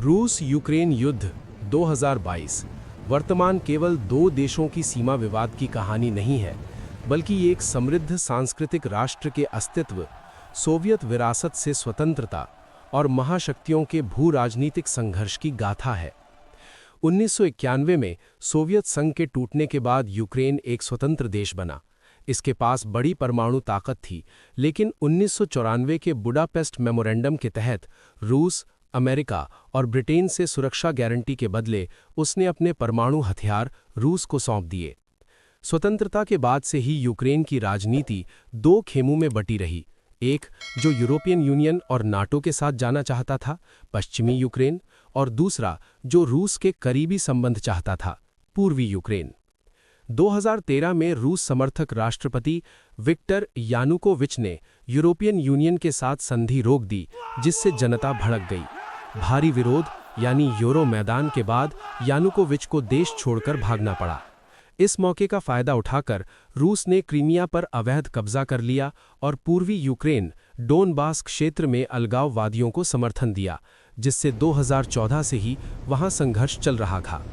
रूस यूक्रेन युद्ध 2022 वर्तमान केवल दो देशों की सीमा विवाद की कहानी नहीं है, बल्कि ये एक समृद्ध सांस्कृतिक राष्ट्र के अस्तित्व, सोवियत विरासत से स्वतंत्रता और महाशक्तियों के भू राजनीतिक संघर्ष की गाथा है। 1991 में सोवियत संघ के टूटने के बाद यूक्रेन एक स्वतंत्र देश बना। इसके पास बड़ी परमाणु ताकत थी, लेकिन 1994 के बुडापेस्ट मेमोरेंडम के तहत रूस, अमेरिका और ब्रिटेन से सुरक्षा गारंटी के बदले उसने अपने परमाणु हथियार रूस को सौंप दिए। स्वतंत्रता के बाद से ही यूक्रेन की राजनीति दो खेमों में बटी रही। एक जो यूरोपियन यूनियन और नाटो के साथ जाना चाहता था, पश्चिमी यूक्रेन, और दूसरा जो रूस के करीबी संबंध चाहता था, पूर्वी यूक्रेन। 2013 में रूस समर्थक राष्ट्रपति विक्टर यानुकोविच ने यूरोपियन यूनियन के साथ संधि रोक दी, जिससे जनता भड़क गई। भारी विरोध यानी यूरो मैदान के बाद यानुकोविच को देश छोड़कर भागना पड़ा। इस मौके का फायदा उठाकर रूस ने क्रीमिया पर अवैध कब्जा कर लिया और पूर्वी यूक्रेन डोनबास क्षेत्र में अलगाववादियों को समर्थन दिया, जिससे 2014 से ही वहां संघर्ष चल रहा था।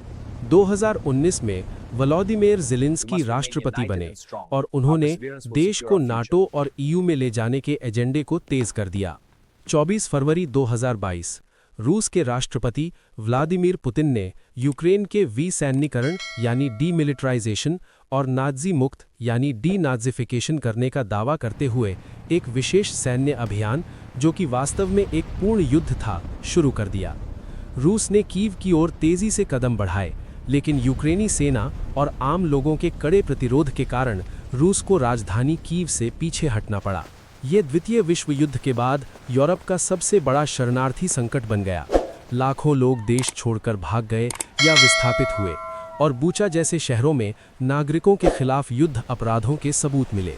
2019 में वोलोदिमीर ज़ेलेंस्की राष्ट्रपति बने और उन्होंने देश को नाटो और ईयू में ले जाने के एजेंडे को तेज कर दिया। 24 फरवरी 2022 रूस के राष्ट्रपति व्लादिमीर पुतिन ने यूक्रेन के विसैन्यीकरण यानी डीमिलिटराइजेशन और नाज़ी मुक्त यानी डीनाज़िफिकेशन करने का दावा करते हुए एक विशेष सैन्य अभियान, जो कि वास्तव में एक पूर्ण युद्ध था, शुरू कर दिया। रूस ने कीव की ओर तेजी से कदम बढ़ाए, लेकिन यूक्रेनी सेना और आम लोगों के कड़े प्रतिरोध के कारण रूस को राजधानी कीव से पीछे हटना पड़ा। ये द्वितीय विश्व युद्ध के बाद यूरोप का सबसे बड़ा शरणार्थी संकट बन गया। लाखों लोग देश छोड़कर भाग गए या विस्थापित हुए, और बूचा जैसे शहरों में नागरिकों के खिलाफ युद्ध अपराधों के सबूत मिले।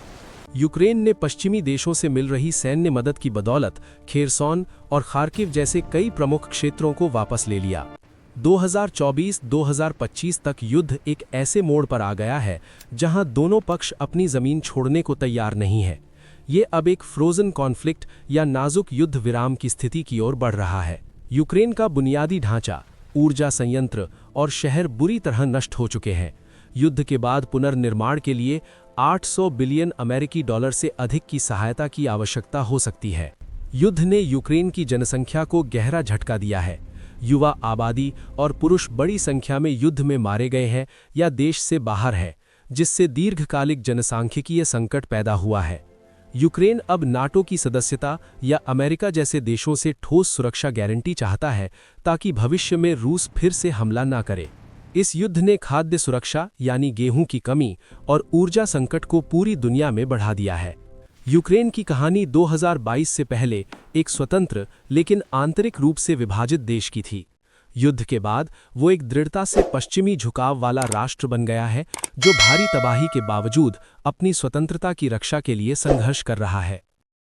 यूक्रेन ने पश्चिमी देशों से मिल रही सैन्य मदद की बदौलत खेरसोन और खार्किव जैसे कई प्रमुख क्षेत्रों को वापस ले लिया। 2024-2025 तक युद्ध एक ऐसे मोड़ पर आ गया है जहां दोनों पक्ष अपनी जमीन छोड़ने को तैयार नहीं है। ये अब एक फ्रोजन कॉन्फ्लिक्ट या नाजुक युद्ध विराम की स्थिति की ओर बढ़ रहा है। यूक्रेन का बुनियादी ढांचा, ऊर्जा संयंत्र और शहर बुरी तरह नष्ट हो चुके हैं। युद्ध के बाद पुनर्निर्माण के लिए 800 बिलियन अमेरिकी डॉलर से अधिक की सहायता की आवश्यकता हो सकती है। युद्ध ने यूक्रेन की जनसंख्या को गहरा झटका दिया है। युवा आबादी और पुरुष बड़ी संख्या में युद्ध में मारे गए हैं या देश से बाहर है, जिससे दीर्घकालिक जनसांख्यिकीय संकट पैदा हुआ है। यूक्रेन अब नाटो की सदस्यता या अमेरिका जैसे देशों से ठोस सुरक्षा गारंटी चाहता है, ताकि भविष्य में रूस फिर से हमला न करे। इस युद्ध ने खाद्य सुरक्षा यानी गेहूं की कमी और ऊर्जा संकट को पूरी दुनिया में बढ़ा दिया है। यूक्रेन की कहानी 2022 से पहले एक स्वतंत्र लेकिन आंतरिक रूप से विभाजित देश की थी। युद्ध के बाद वो एक दृढ़ता से पश्चिमी झुकाव वाला राष्ट्र बन गया है, जो भारी तबाही के बावजूद अपनी स्वतंत्रता की रक्षा के लिए संघर्ष कर रहा है।